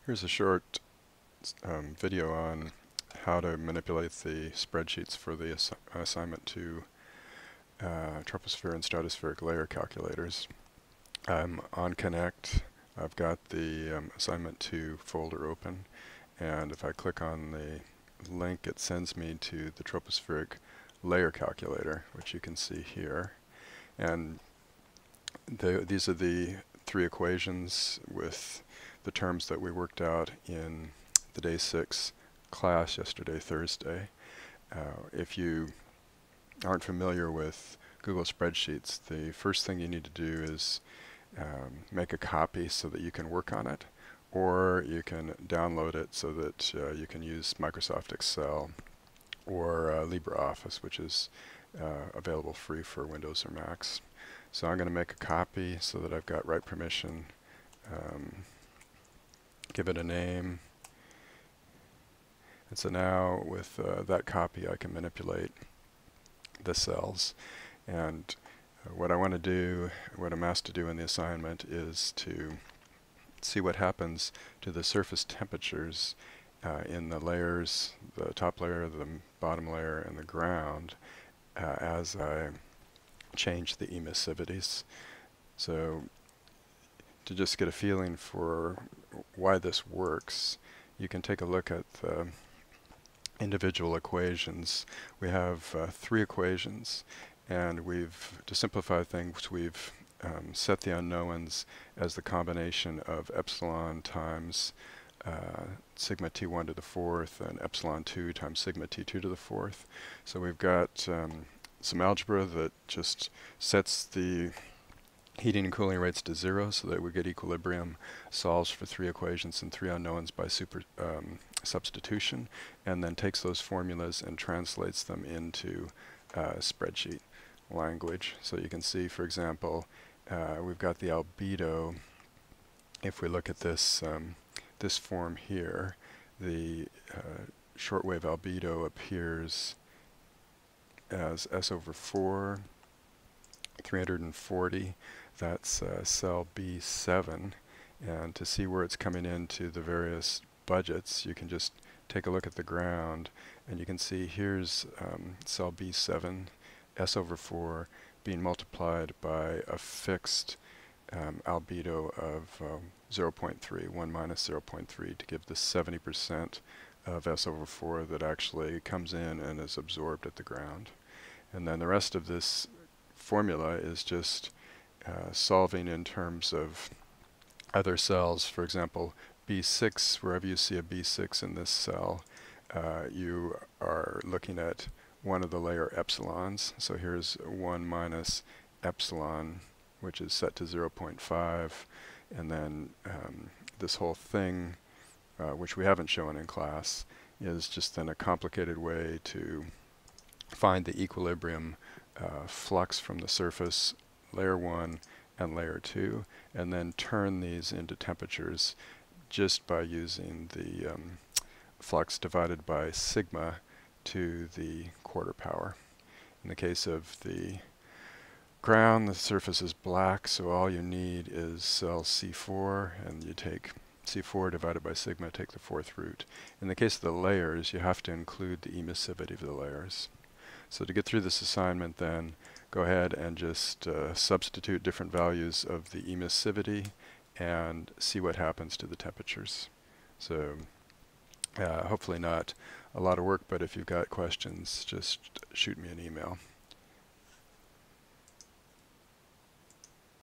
Here's a short video on how to manipulate the spreadsheets for the assignment to troposphere and stratospheric layer calculators. I'm on Connect. I've got the assignment 2 folder open, and if I click on the link, it sends me to the tropospheric layer calculator, which you can see here. And these are the three equations with the terms that we worked out in the day 6 class yesterday, Thursday. If you aren't familiar with Google Spreadsheets, the first thing you need to do is make a copy so that you can work on it, or you can download it so that you can use Microsoft Excel or LibreOffice, which is available free for Windows or Macs. So I'm going to make a copy so that I've got write permission, give it a name, and so now with that copy I can manipulate the cells. And what I want to do, what I'm asked to do in the assignment, is to see what happens to the surface temperatures in the layers, the top layer, the bottom layer, and the ground as I change the emissivities. So to just get a feeling for why this works, you can take a look at the individual equations. We have 3 equations, and to simplify things, we've set the unknowns as the combination of epsilon times sigma t1 to the 4th and epsilon 2 times sigma t2 to the 4th. So we've got some algebra that just sets the heating and cooling rates to 0 so that we get equilibrium, solves for 3 equations and 3 unknowns by substitution, and then takes those formulas and translates them into spreadsheet language. So you can see, for example, we've got the albedo. If we look at this this form here, the shortwave albedo appears as S over 4, 340. That's cell B7. And to see where it's coming into the various budgets, you can just take a look at the ground, and you can see here's cell B7, S over 4, being multiplied by a fixed albedo of 0.3, 1 minus 0.3, to give the 70% of S over 4 that actually comes in and is absorbed at the ground. And then the rest of this formula is just solving in terms of other cells. For example, B6, wherever you see a B6 in this cell, you are looking at one of the layer epsilons. So here's 1 minus epsilon, which is set to 0.5, and then this whole thing, which we haven't shown in class, is just then a complicated way to find the equilibrium flux from the surface, layer 1 and layer 2, and then turn these into temperatures just by using the flux divided by sigma to the quarter power. In the case of the ground, the surface is black, so all you need is cell C4, and you take C4 divided by sigma, take the 4th root. In the case of the layers, you have to include the emissivity of the layers. So to get through this assignment, then, go ahead and just substitute different values of the emissivity and see what happens to the temperatures. So hopefully not a lot of work, but if you've got questions, just shoot me an email.